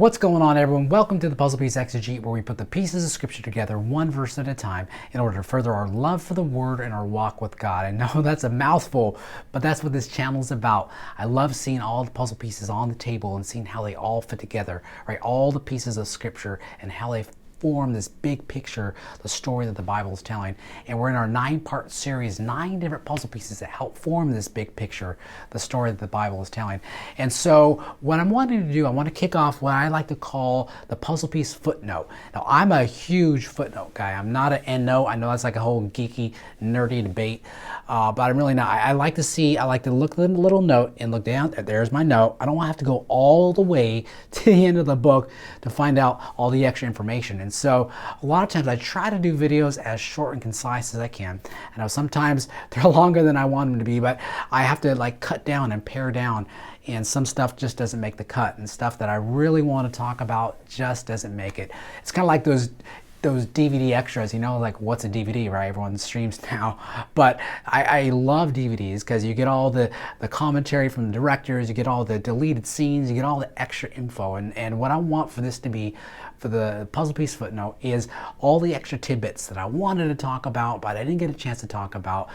What's going on, everyone? Welcome to the Puzzle Piece Exegete, where we put the pieces of scripture together one verse at a time in order to further our love for the Word and our walk with God. I know that's a mouthful, but that's what this channel is about. I love seeing all the puzzle pieces on the table and seeing how they all fit together, right? All the pieces of scripture and how they form this big picture, the story that the Bible is telling. And we're in our 9-part series, 9 different puzzle pieces that help form this big picture, the story that the Bible is telling. And so what I'm wanting to do, I want to kick off what I like to call the puzzle piece footnote. Now, I'm a huge footnote guy. I'm not an endnote. I know that's like a whole geeky, nerdy debate, but I'm really not. I like to look at the little note and look down. There's my note. I don't want to have to go all the way to the end of the book to find out all the extra information. And so a lot of times I try to do videos as short and concise as I can. I know sometimes they're longer than I want them to be, but I have to like cut down and pare down, and some stuff just doesn't make the cut, and stuff that I really want to talk about just doesn't make it. It's kind of like those DVD extras, you know, like what's a DVD, right? Everyone streams now. But I love DVDs because you get all the commentary from the directors, you get all the deleted scenes, you get all the extra info. And what I want for this to be, for the puzzle piece footnote, is all the extra tidbits that I wanted to talk about, but I didn't get a chance to talk about.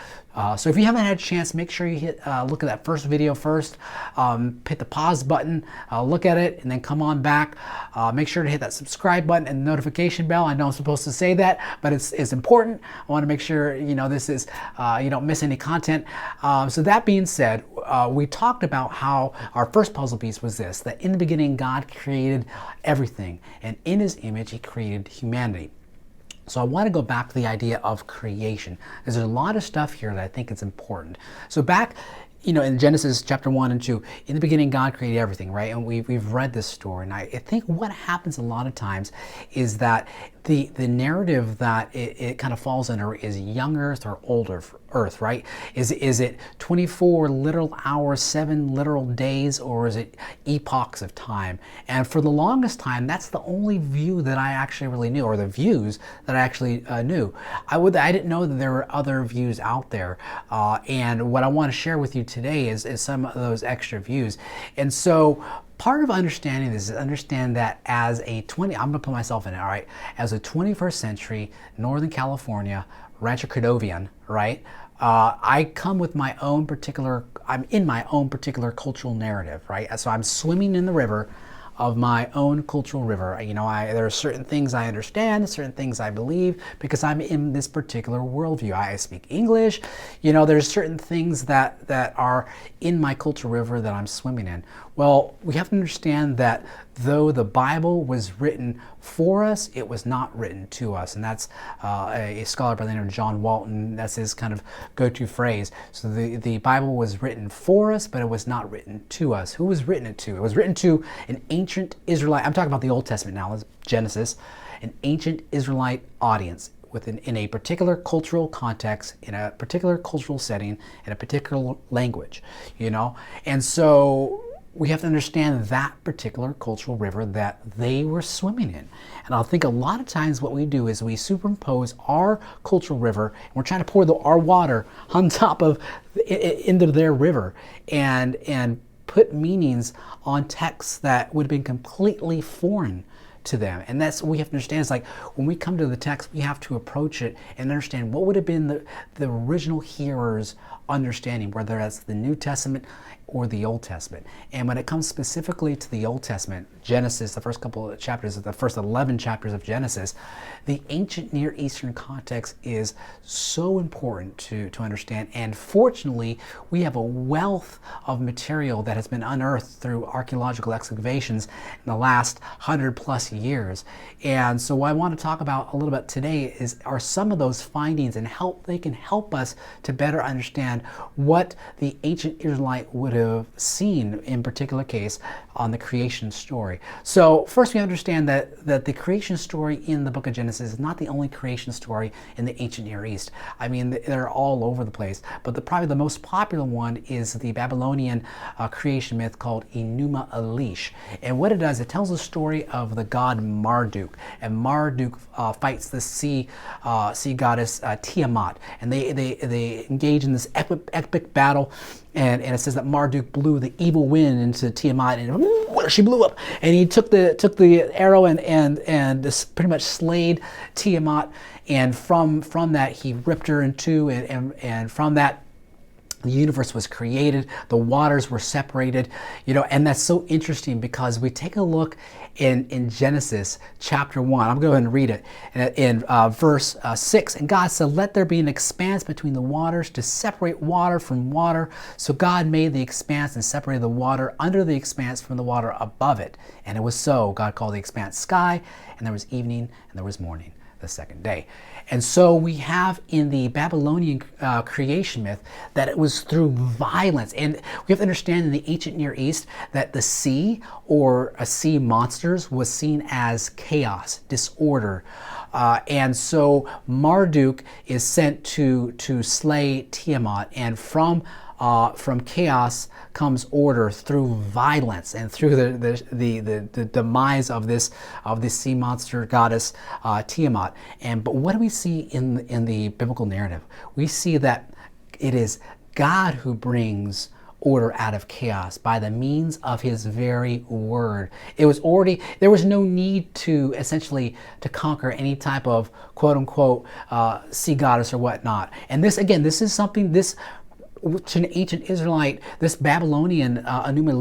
So if you haven't had a chance, make sure you look at that first video first, hit the pause button, look at it, and then come on back. Make sure to hit that subscribe button and the notification bell. I know I'm supposed to say that, but it's important. I want to make sure you know this is you don't miss any content. So that being said, we talked about how our first puzzle piece was this: that in the beginning God created everything, and in His image He created humanity. So I want to go back to the idea of creation, because there's a lot of stuff here that I think is important. So back, you know, in Genesis chapter 1 and 2, in the beginning God created everything, right? And we've read this story, and I think what happens a lot of times is that the narrative that it kind of falls under is young Earth or old Earth, right? Is it 24 literal hours, 7 literal days, or is it epochs of time? And for the longest time, that's the only view that I actually really knew, or the views that I actually knew. I didn't know that there were other views out there. And what I want to share with you today is some of those extra views. And so part of understanding this is understand that as I'm going to put myself in it, all right? As a 21st century Northern California Rancho Cordovian, right? I come with my own particular, I'm in my own particular cultural narrative, right? So I'm swimming in the river of my own cultural river. You know, there are certain things I understand, certain things I believe, because I'm in this particular worldview. I speak English. You know, there's certain things that are in my cultural river that I'm swimming in. Well, we have to understand that though the Bible was written for us, it was not written to us. And that's a scholar by the name of John Walton. That's his kind of go-to phrase. So the Bible was written for us, but it was not written to us. Who was written it to? It was written to an ancient Israelite, I'm talking about the Old Testament now, Genesis, an ancient Israelite audience in a particular cultural context, in a particular cultural setting, in a particular language, you know? And so we have to understand that particular cultural river that they were swimming in. And I think a lot of times what we do is we superimpose our cultural river, and we're trying to pour our water on top of, into their river, and put meanings on texts that would have been completely foreign to them. And that's what we have to understand. It's like when we come to the text, we have to approach it and understand what would have been the original hearer's understanding, whether that's the New Testament or the Old Testament. And when it comes specifically to the Old Testament, Genesis, the first couple of chapters, the first 11 chapters of Genesis, the ancient Near Eastern context is so important to understand. And fortunately, we have a wealth of material that has been unearthed through archaeological excavations in the last 100+ years. And so what I want to talk about a little bit today are some of those findings, and they can help us to better understand what the ancient Israelite would have seen, in particular case, on the creation story. So first we understand that the creation story in the book of Genesis is not the only creation story in the ancient Near East. I mean, they're all over the place, but probably the most popular one is the Babylonian creation myth called Enuma Elish. And what it does, it tells the story of the god god Marduk, and Marduk fights the sea goddess Tiamat, and they engage in this epic battle. And it says that Marduk blew the evil wind into Tiamat, and she blew up. And he took the arrow and just pretty much slayed Tiamat. And from that he ripped her in two, and from that the universe was created, the waters were separated, and that's so interesting because we take a look in Genesis chapter 1. I'm going to go ahead and read it. In verse 6, and God said, let there be an expanse between the waters to separate water from water. So God made the expanse and separated the water under the expanse from the water above it. And it was so. God called the expanse sky, and there was evening and there was morning the second day. And so we have in the Babylonian creation myth that it was through violence. And we have to understand in the ancient Near East that the sea or sea monsters was seen as chaos, disorder. And so Marduk is sent to slay Tiamat, and from chaos comes order through violence and through the demise of this sea monster goddess Tiamat. But what do we see in the biblical narrative? We see that it is God who brings order out of chaos by the means of his very word. It was already, there was no need to essentially to conquer any type of quote unquote sea goddess or whatnot. And this, again, this is something, this to an ancient Israelite, this Babylonian Enuma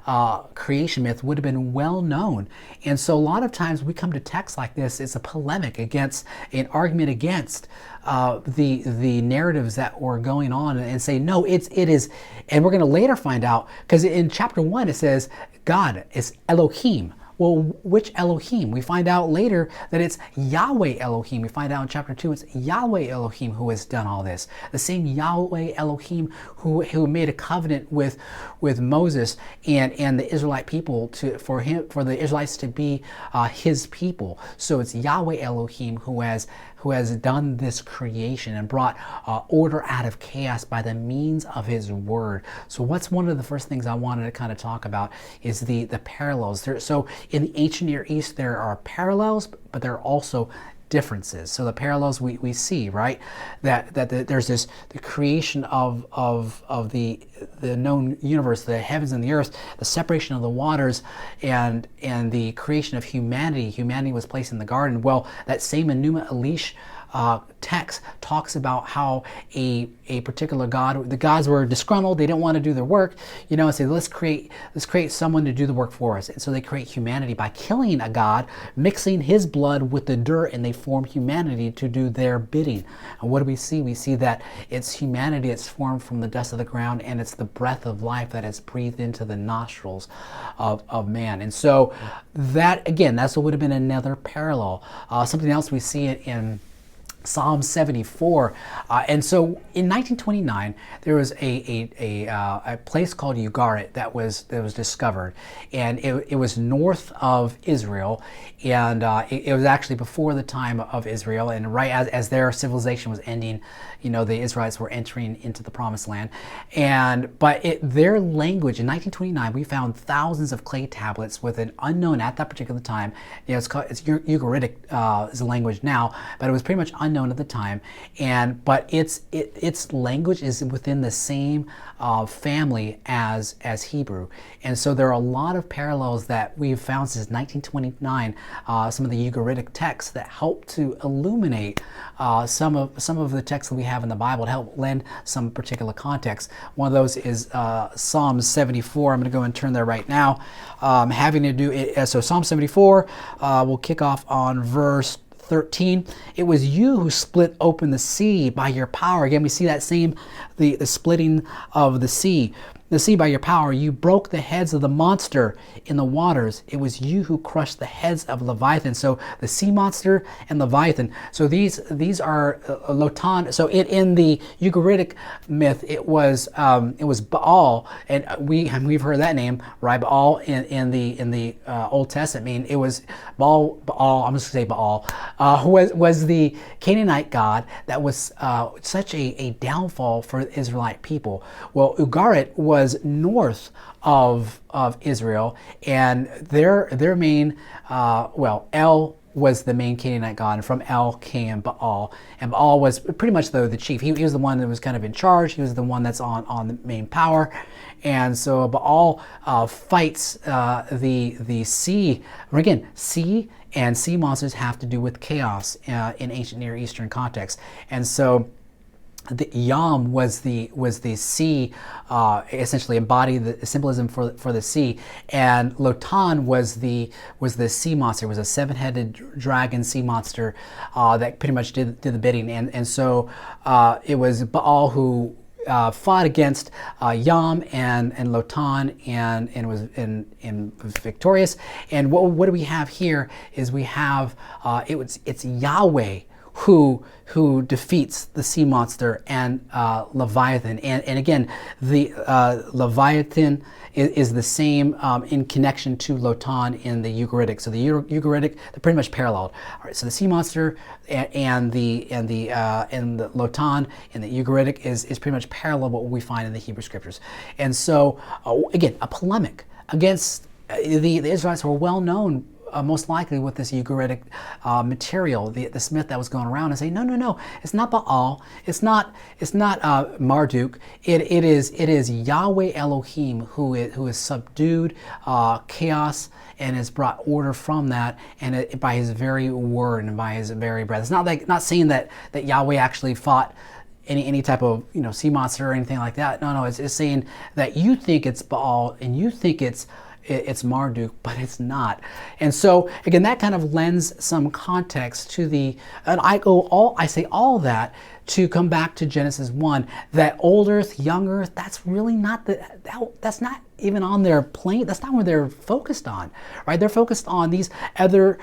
Elish creation myth would have been well known. And so a lot of times we come to texts like this, it's a polemic against, an argument against the narratives that were going on, and say, no, it is, and we're going to later find out, because in chapter 1 it says God is Elohim. Well, which Elohim? We find out later that it's Yahweh Elohim. We find out in chapter 2 it's Yahweh Elohim who has done all this. The same Yahweh Elohim who made a covenant with Moses and the Israelite people for the Israelites to be his people. So it's Yahweh Elohim who has done this creation and brought order out of chaos by the means of his word. So what's one of the first things I wanted to kind of talk about is the parallels. So in the ancient Near East, there are parallels, but there are also differences. So the parallels we see, right, that there's the creation of the known universe, the heavens and the earth, the separation of the waters, and the creation of humanity. Humanity was placed in the garden. Well, that same Enuma Elish text talks about how a particular god, the gods were disgruntled, they didn't want to do their work, and say, let's create someone to do the work for us. And so they create humanity by killing a god, mixing his blood with the dirt, and they form humanity to do their bidding. And what do we see? We see that it's humanity that's formed from the dust of the ground, and it's the breath of life that is breathed into the nostrils of man. And so that, again, that's what would have been another parallel. Something else we see it in Psalm 74, and so in 1929 there was a place called Ugarit that was discovered, and it was north of Israel, and it was actually before the time of Israel, and right as their civilization was ending, the Israelites were entering into the Promised Land, but their language in 1929 we found thousands of clay tablets with an unknown at that particular time. It's Ugaritic is the language now, but it was pretty much unknown at the time, but its language is within the same family as Hebrew, and so there are a lot of parallels that we've found since 1929. Some of the Ugaritic texts that help to illuminate some of the texts that we have in the Bible to help lend some particular context. One of those is Psalm 74. I'm going to go and turn there right now. Having to do so Psalm 74. We'll kick off on verse 13. It was you who split open the sea by your power. Again, we see that same, the splitting of the sea by your power. You broke the heads of the monster in the waters. It was you who crushed the heads of Leviathan. So the sea monster and Leviathan. So these are Lotan. So in the Ugaritic myth, it was Baal, and we've heard that name, right? Baal in the Old Testament. I mean, it was Baal. I'm just gonna say Baal, who was the Canaanite god that was such a downfall for the Israelite people. Well, Ugarit was was north of Israel, and their main, El was the main Canaanite god, and from El came Baal, and Baal was pretty much the chief. He was the one that was kind of in charge. He was the one that's on the main power, and so Baal fights the sea. Again, sea and sea monsters have to do with chaos in ancient Near Eastern context, and so the Yam was the sea, essentially embodied the symbolism for the sea, and Lotan was the sea monster. It was a 7-headed dragon sea monster that pretty much did the bidding, and so it was Baal who fought against Yam and Lotan and was victorious. And what do we have here is we have it's Yahweh who defeats the sea monster and Leviathan. And again, the Leviathan is the same in connection to Lotan in the Ugaritic. So the Ugaritic, they're pretty much paralleled. All right, so the sea monster and the Lotan in the Ugaritic is pretty much parallel what we find in the Hebrew scriptures. And so again, a polemic against the Israelites who are well known most likely with this Ugaritic material, the smith that was going around and saying, no, it's not Baal, it's not Marduk, it is Yahweh Elohim who is subdued chaos and has brought order from that, and by his very word and by his very breath. It's not saying that Yahweh actually fought any type of sea monster or anything like that. No, it's saying that you think it's Baal and you think it's Marduk, but it's not. And so again, that kind of lends some context to and I say all that to come back to Genesis 1, that old earth, young earth, that's really not that's not even on their plane. That's not what they're focused on, right? They're focused on these other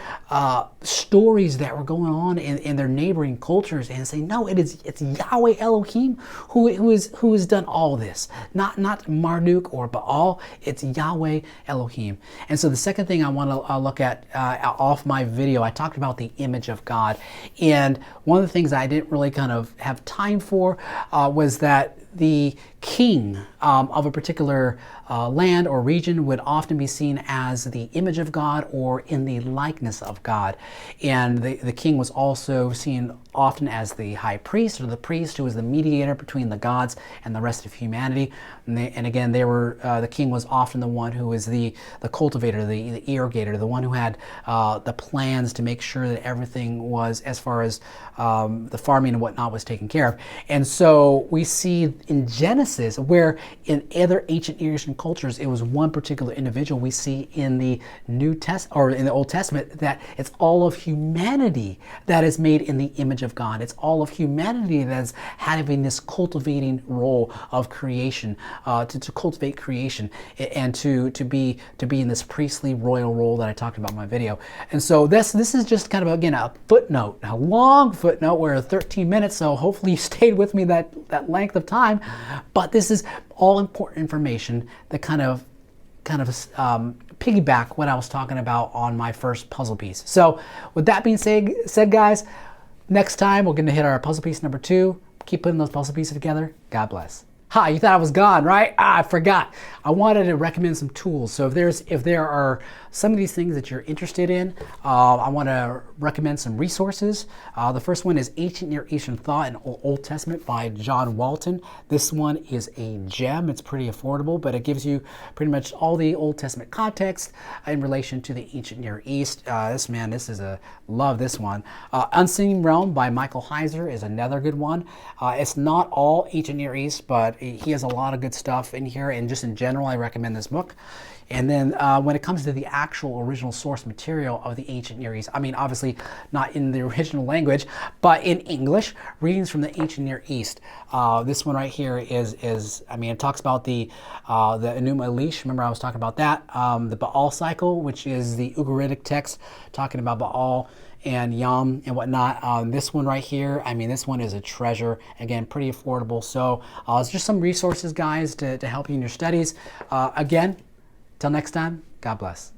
stories that were going on in their neighboring cultures, and say, no, it's Yahweh Elohim who has done all this, not Marduk or Baal. It's Yahweh Elohim. And so the second thing I want to look at off my video, I talked about the image of God, and one of the things I didn't really kind of have time for was that the king of a particular land or region would often be seen as the image of God or in the likeness of God. And the king was also seen often as the high priest, or the priest who was the mediator between the gods and the rest of humanity. And again, the king was often the one who was the cultivator, the irrigator, the one who had the plans to make sure that everything was, as far as the farming and whatnot, was taken care of. And so we see in Genesis, where in other ancient Near Eastern cultures it was one particular individual, we see in the New Testament or in the Old Testament that it's all of humanity that is made in the image of God. It's all of humanity that's having this cultivating role of creation, to cultivate creation, and to be in this priestly royal role that I talked about in my video. And so this is just kind of, again, a footnote, a long footnote. We're 13 minutes, so hopefully you stayed with me that length of time. But this is all important information that kind of piggyback what I was talking about on my first puzzle piece. So with that being said, guys, next time we're going to hit our puzzle piece number 2. Keep putting those puzzle pieces together. God bless. Hi, you thought I was gone, right? I forgot. I wanted to recommend some tools. So if there are some of these things that you're interested in, I want to recommend some resources. The first one is Ancient Near Eastern Thought in Old Testament by John Walton. This one is a gem. It's pretty affordable, but it gives you pretty much all the Old Testament context in relation to the Ancient Near East. Love this one. Unseen Realm by Michael Heiser is another good one. It's not all Ancient Near East, but he has a lot of good stuff in here, and just in general, I recommend this book. And then when it comes to the actual original source material of the Ancient Near East, I mean, obviously not in the original language, but in English, readings from the Ancient Near East. This one right here it talks about the Enuma Elish. Remember, I was talking about that. The Baal cycle, which is the Ugaritic text talking about Baal and Yam and whatnot. This one right here, this one is a treasure. Again, pretty affordable. So it's just some resources, guys, to help you in your studies. Again, till next time, God bless.